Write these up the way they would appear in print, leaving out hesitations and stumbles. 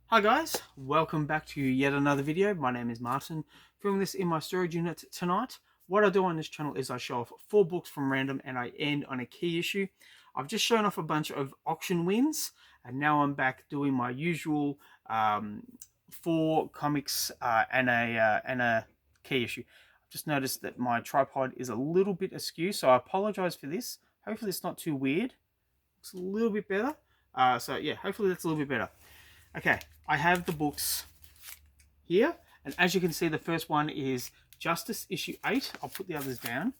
Hi guys, welcome back to yet another video. My name is Martin, filming this in my storage unit tonight. What I do on this channel is I show off 4 books from random and I end on a key issue. I've just shown off a bunch of auction wins and now I'm back doing my usual 4 comics and a key issue. I've just noticed that my tripod is a little bit askew, so I apologize for this. Hopefully it's not too weird. Looks a little bit better. So yeah, hopefully that's a little bit better. Okay, I have the books here, and as you can see, the first one is Justice issue 8. I'll put the others down.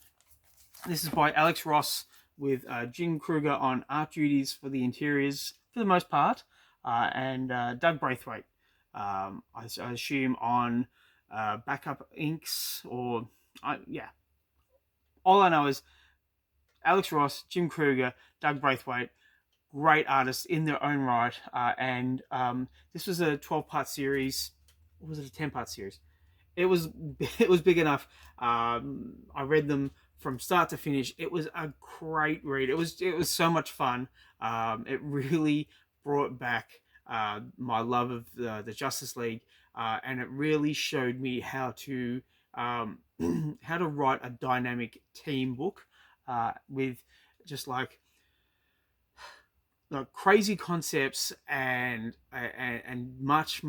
This is by Alex Ross with Jim Kruger on art duties for the interiors for the most part, and Doug Braithwaite, I assume, on backup inks or yeah. All I know is Alex Ross, Jim Kruger, Doug Braithwaite, great artists in their own right. And this was a 12-part series. Or was it a 10-part series? It was it was big enough. I read them from start to finish. It was a great read. It was so much fun. It really brought back my love of the Justice League, and it really showed me how to how to write a dynamic team book with just like crazy concepts and much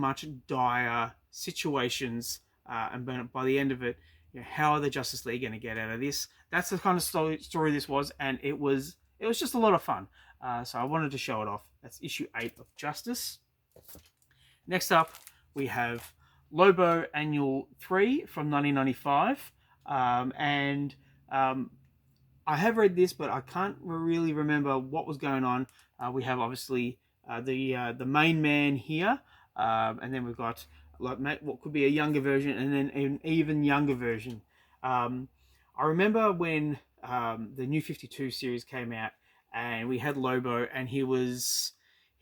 dire situations, and by the end of it, how are the Justice League going to get out of this? That's the kind of story this was, and it was just a lot of fun. So I wanted to show it off. That's issue 8 of Justice. Next up, we have Lobo Annual 3 from 1995, and I have read this, but I can't really remember what was going on. We have obviously the main man here, and then we've got like what could be a younger version, and then an even younger version. I remember when the New 52 series came out, and we had Lobo, and he was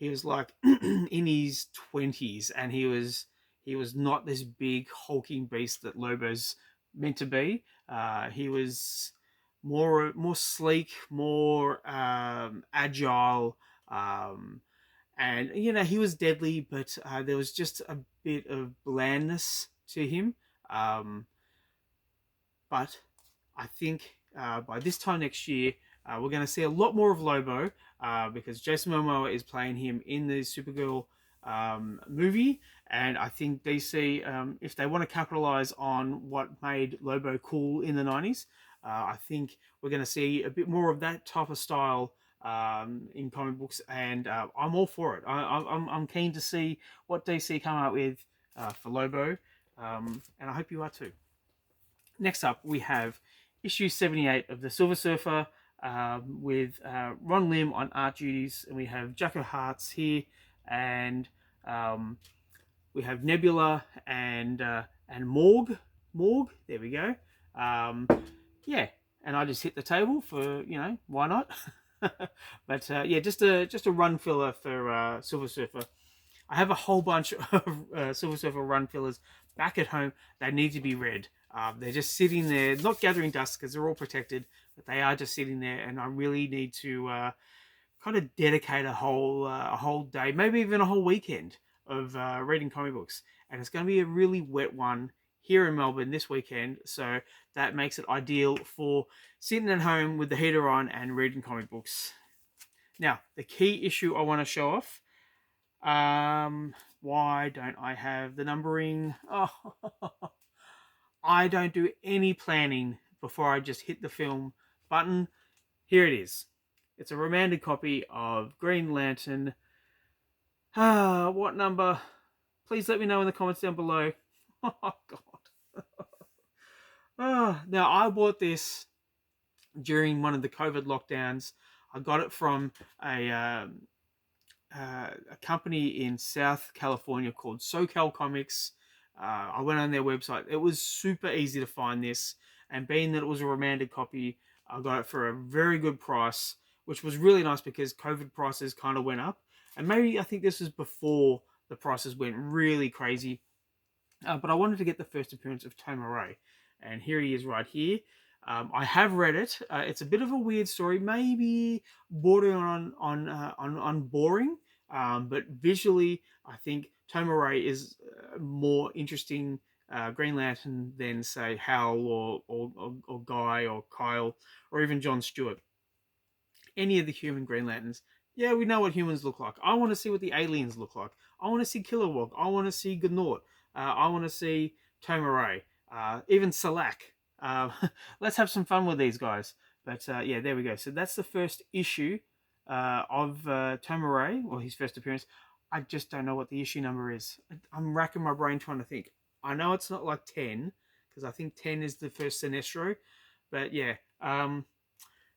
like in his 20s, and he was not this big hulking beast that Lobo's meant to be. He was more sleek, more agile, um, and he was deadly, but there was just a bit of blandness to him. Um, but I think by this time next year, we're going to see a lot more of Lobo, because Jason Momoa is playing him in the Supergirl movie, and I think DC, if they want to capitalize on what made Lobo cool in the 90s, I think we're going to see a bit more of that type of style in comic books, and I'm all for it. I'm keen to see what DC come out with for Lobo, and I hope you are too. Next up, we have issue 78 of the Silver Surfer, with Ron Lim on art duties, and we have Jacko Hartz here, and um, we have Nebula and Morg. Morg, there we go. Um, yeah, and I just hit the table for why not? But yeah, just a run filler for Silver Surfer. I have a whole bunch of Silver Surfer run fillers back at home that need to be read. They're just sitting there, not gathering dust because they're all protected, but they are just sitting there, and I really need to kind of dedicate a whole day, maybe even a whole weekend of reading comic books. And it's going to be a really wet one here in Melbourne this weekend, so that makes it ideal for sitting at home with the heater on and reading comic books. Now, the key issue I want to show off. Why don't I have the numbering? Oh, I don't do any planning before I just hit the film button. Here it is. It's a remanded copy of Green Lantern. What number? Please let me know in the comments down below. Oh, God. Now, I bought this during one of the COVID lockdowns. I got it from a company in South California called SoCal Comics. I went on their website. It was super easy to find this, and being that it was a remanded copy, I got it for a very good price, which was really nice because COVID prices kind of went up, and maybe I think this was before the prices went really crazy. But I wanted to get the first appearance of Tom Ray, and here he is right here. I have read it. It's a bit of a weird story, maybe bordering on boring. But visually, I think Tomoe is more interesting Green Lantern than, say, Hal or Guy or Kyle or even John Stewart. Any of the human Green Lanterns. Yeah, we know what humans look like. I want to see what the aliens look like. I want to see Kilowog. I want to see Gnort. I want to see Tomoe. Even Salak. Let's have some fun with these guys. But yeah, there we go. So that's the first issue of Tomoe, or his first appearance. I just don't know what the issue number is. I'm racking my brain trying to think. I know it's not like 10, because I think 10 is the first Sinestro. But yeah,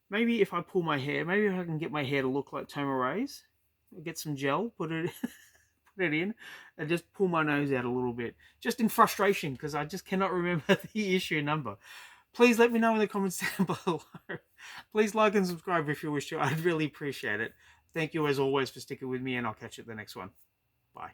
maybe if I pull my hair, maybe if I can get my hair to look like Tomoe's, get some gel, put it put it in, and just pull my nose out a little bit, just in frustration because I just cannot remember the issue number. Please let me know in the comments down below. Please like and subscribe if you wish to. I'd really appreciate it. Thank you as always for sticking with me, and I'll catch you at the next one. Bye.